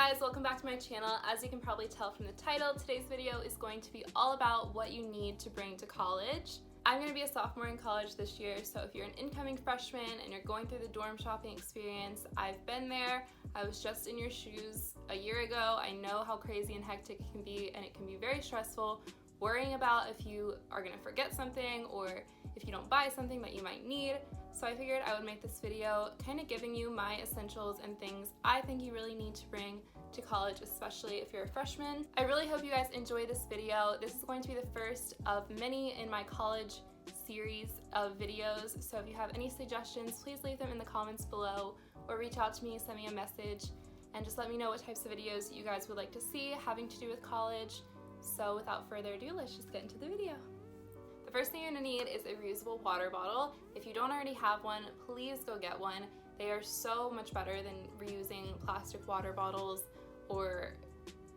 guys, welcome back to my channel. As you can probably tell from the title, today's video is going to be all about what you need to bring to college. I'm going to be a sophomore in college this year, so if you're an incoming freshman and you're going through the dorm shopping experience, I've been there. I was just in your shoes a year ago. I know how crazy and hectic it can be, and it can be very stressful worrying about if you are going to forget something or if you don't buy something that you might need. So I figured I would make this video kind of giving you my essentials and things I think you really need to bring to college, especially if you're a freshman. I really hope you guys enjoy this video. This is going to be the first of many in my college series of videos. So if you have any suggestions, please leave them in the comments below or reach out to me, send me a message, and just let me know what types of videos you guys would like to see having to do with college. So without further ado, let's just get into the video. The first thing you're gonna need is a reusable water bottle. If you don't already have one, please go get one. They are so much better than reusing plastic water bottles or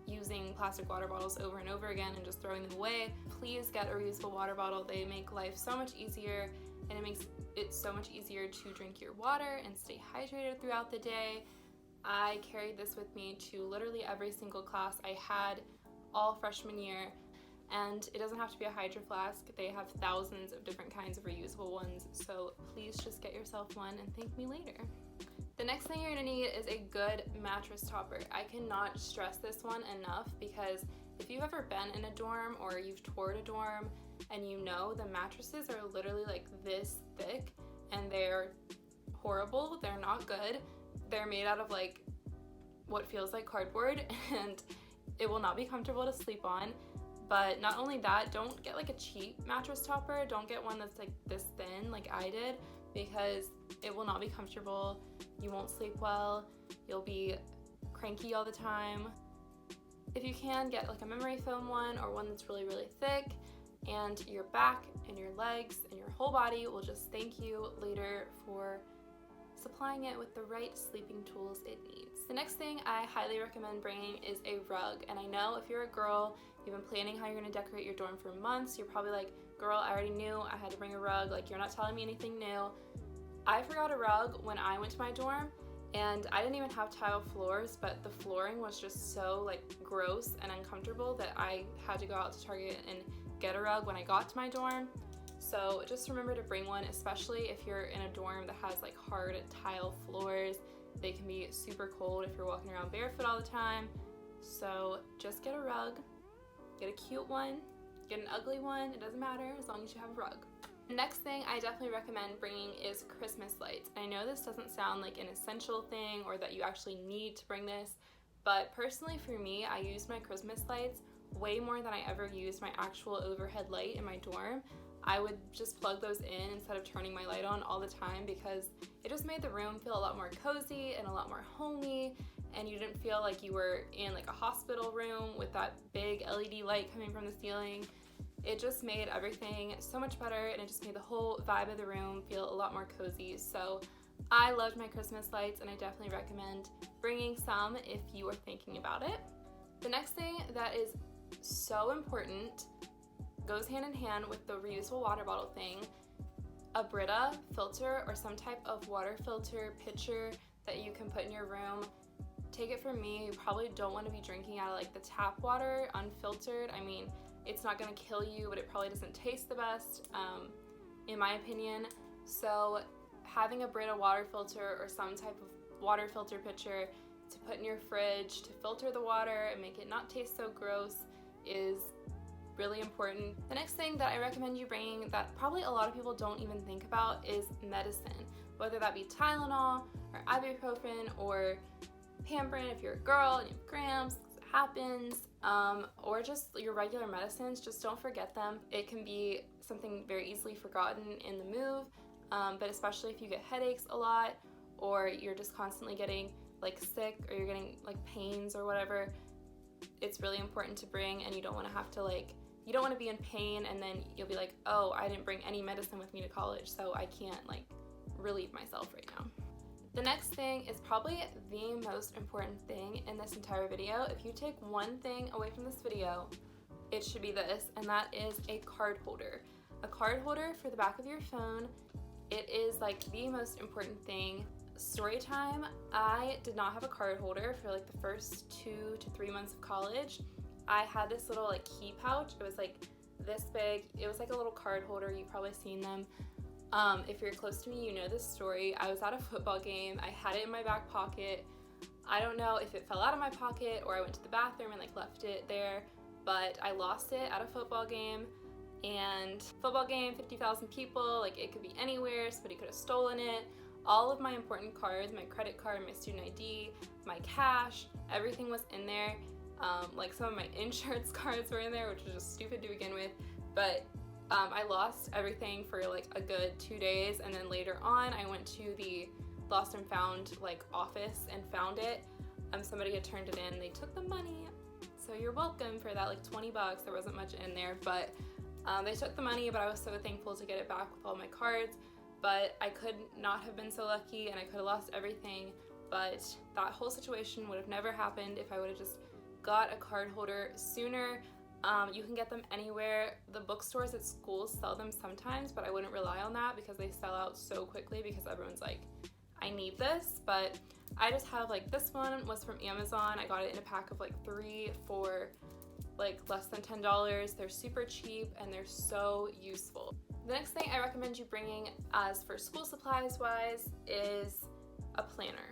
using plastic water bottles over and over again and just throwing them away. Please get a reusable water bottle. They make life so much easier, and it makes it so much easier to drink your water and stay hydrated throughout the day. I carried this with me to literally every single class I had all freshman year. And it doesn't have to be a Hydro Flask. They have thousands of different kinds of reusable ones, so please just get yourself one and thank me later. The next thing you're gonna need is a good mattress topper. I cannot stress this one enough because if you've ever been in a dorm or you've toured a dorm and you know the mattresses are literally like this thick and they're horrible, they're not good. They're made out of like what feels like cardboard and it will not be comfortable to sleep on. But not only that, don't get like a cheap mattress topper. Don't get one that's like this thin like I did, because it will not be comfortable. You won't sleep well. You'll be cranky all the time. If you can, get like a memory foam one or one that's really, really thick, and your back and your legs and your whole body will just thank you later for supplying it with the right sleeping tools it needs. The next thing I highly recommend bringing is a rug. And I know if you're a girl, you've been planning how you're gonna decorate your dorm for months, you're probably like, girl, I already knew I had to bring a rug, like you're not telling me anything new. I forgot a rug when I went to my dorm, and I didn't even have tile floors, but the flooring was just so like gross and uncomfortable that I had to go out to Target and get a rug when I got to my dorm. So just remember to bring one, especially if you're in a dorm that has like hard tile floors. They can be super cold if you're walking around barefoot all the time. So just get a rug, get a cute one, get an ugly one, it doesn't matter as long as you have a rug. The next thing I definitely recommend bringing is Christmas lights. I know this doesn't sound like an essential thing or that you actually need to bring this, but personally for me, I use my Christmas lights way more than I ever used my actual overhead light in my dorm. I would just plug those in instead of turning my light on all the time because it just made the room feel a lot more cozy and a lot more homey, and you didn't feel like you were in like a hospital room with that big LED light coming from the ceiling. It just made everything so much better, and it just made the whole vibe of the room feel a lot more cozy. So I loved my Christmas lights, and I definitely recommend bringing some if you are thinking about it. The next thing that is so important goes hand in hand with the reusable water bottle thing. A Brita filter or some type of water filter pitcher that you can put in your room. Take it from me, you probably don't want to be drinking out of like the tap water unfiltered. I mean, it's not going to kill you, but it probably doesn't taste the best, in my opinion. So having a Brita water filter or some type of water filter pitcher to put in your fridge to filter the water and make it not taste so gross is really important. The next thing that I recommend you bringing that probably a lot of people don't even think about is medicine, whether that be Tylenol or ibuprofen or Pamprin if you're a girl and you have cramps, it happens, or just your regular medicines. Just don't forget them. It can be something very easily forgotten in the move, but especially if you get headaches a lot or you're just constantly getting like sick or you're getting like pains or whatever, it's really important to bring, and you don't want to have to like, you don't want to be in pain and then you'll be like, oh, I didn't bring any medicine with me to college, so I can't like relieve myself right now. The next thing is probably the most important thing in this entire video. If you take one thing away from this video, it should be this, and that is a card holder. A card holder for the back of your phone. It is like the most important thing. story time. I did not have a card holder for like the first 2 to 3 months of college. I had this little like key pouch. It was like this big. It was like a little card holder. You've probably seen them. If you're close to me, you know this story. I was at a football game. I had it in my back pocket. I don't know if it fell out of my pocket or I went to the bathroom and like left it there, but I lost it at a football game. And football game, 50,000 people, like it could be anywhere. Somebody could have stolen it. All of my important cards, my credit card, my student ID, my cash, everything was in there. Like some of my insurance cards were in there, which was just stupid to begin with. But I lost everything for like a good 2 days, and then later on I went to the lost and found like office and found it. Somebody had turned it in. They took the money, so you're welcome for that, like 20 bucks. There wasn't much in there, but they took the money, but I was so thankful to get it back with all my cards. But I could not have been so lucky, and I could have lost everything. But that whole situation would have never happened if I would have just got a card holder sooner. You can get them anywhere. The bookstores at schools sell them sometimes, but I wouldn't rely on that because they sell out so quickly because everyone's like, I need this. But I just have like, this one was from Amazon. I got it in a pack of like 3 for like less than $10. They're super cheap and they're so useful. The next thing I recommend you bringing as for school supplies wise is a planner.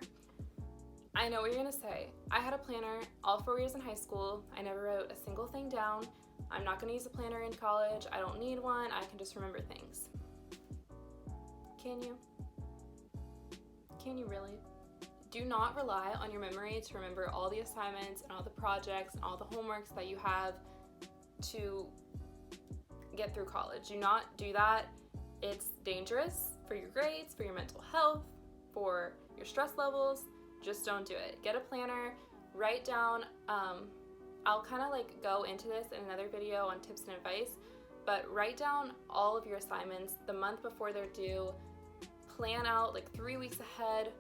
I know what you're gonna say. I had a planner all 4 years in high school. I never wrote a single thing down. I'm not gonna use a planner in college. I don't need one. I can just remember things. Can you? Can you really? Do not rely on your memory to remember all the assignments and all the projects and all the homeworks that you have to get through college. Do not do that. It's dangerous for your grades, for your mental health, for your stress levels. Just don't do it. Get a planner, write down, I'll kind of like go into this in another video on tips and advice, but write down all of your assignments the month before they're due. Plan out like 3 weeks ahead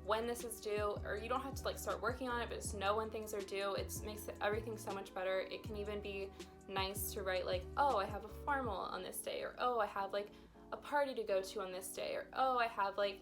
when this is due, or you don't have to like start working on it, but just know when things are due. It makes everything so much better. It can even be nice to write like, oh, I have a formal on this day, or oh, I have like a party to go to on this day, or oh, I have like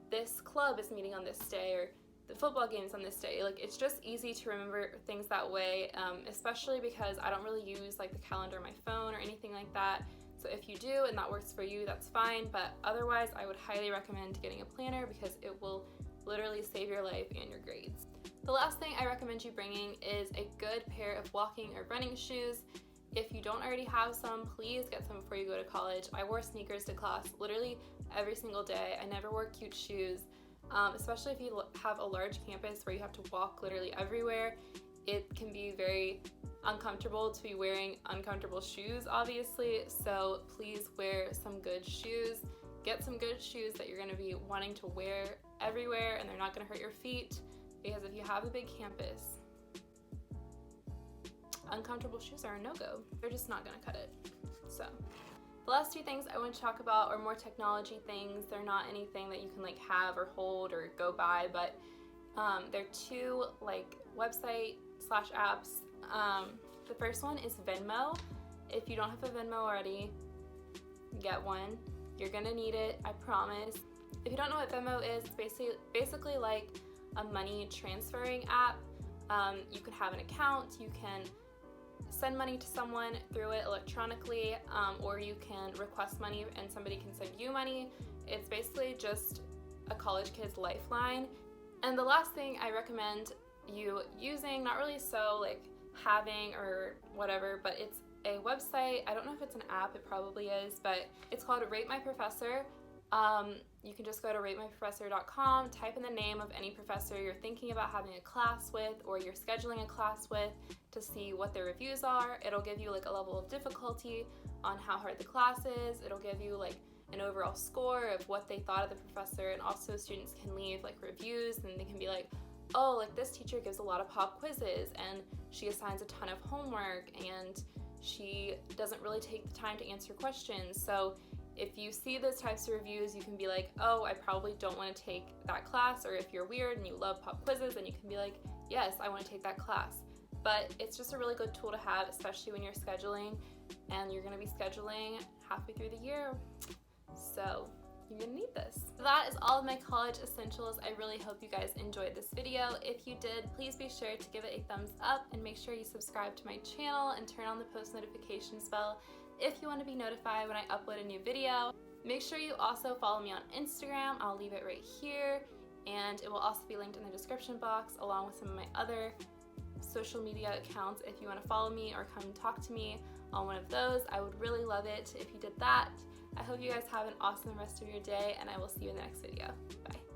this club is meeting on this day, or the football games on this day. Like, it's just easy to remember things that way, especially because I don't really use like the calendar on my phone or anything like that. So if you do and that works for you, that's fine, but otherwise I would highly recommend getting a planner because it will literally save your life and your grades. The last thing I recommend you bringing is a good pair of walking or running shoes. If you don't already have some, please get some before you go to college. I wore sneakers to class literally every single day. I never wore cute shoes. Especially if you have a large campus where you have to walk literally everywhere, it can be very uncomfortable to be wearing uncomfortable shoes, obviously. So please wear some good shoes. Get some good shoes that you're going to be wanting to wear everywhere and they're not going to hurt your feet, because if you have a big campus, uncomfortable shoes are a no-go. They're just not going to cut it. So the last 2 things I want to talk about are more technology things. They're not anything that you can like have or hold or go buy, but they're 2 like website / apps. The first one is Venmo. If you don't have a Venmo already, get one. You're gonna need it, I promise. If you don't know what Venmo is, it's basically like a money transferring app. You can have an account, you can send money to someone through it electronically, or you can request money and somebody can send you money. It's basically just a college kid's lifeline. And the last thing I recommend you using, not really so like having or whatever, but it's a website. I don't know if it's an app, it probably is, but it's called Rate My Professor. You can just go to ratemyprofessor.com, type in the name of any professor you're thinking about having a class with or you're scheduling a class with to see what their reviews are. It'll give you like a level of difficulty on how hard the class is. It'll give you like an overall score of what they thought of the professor, and also students can leave like reviews and they can be like, oh, like this teacher gives a lot of pop quizzes and she assigns a ton of homework and she doesn't really take the time to answer questions. So if you see those types of reviews, you can be like, oh, I probably don't want to take that class. Or if you're weird and you love pop quizzes, then you can be like, yes, I want to take that class. But it's just a really good tool to have, especially when you're scheduling and you're going to be scheduling halfway through the year. So you're gonna need this. So that is all of my college essentials. I really hope you guys enjoyed this video. If you did, please be sure to give it a thumbs up and make sure you subscribe to my channel and turn on the post notifications bell if you want to be notified when I upload a new video. Make sure you also follow me on Instagram. I'll leave it right here, and it will also be linked in the description box along with some of my other social media accounts if you want to follow me or come talk to me on one of those. I would really love it if you did that. I hope you guys have an awesome rest of your day, and I will see you in the next video. Bye.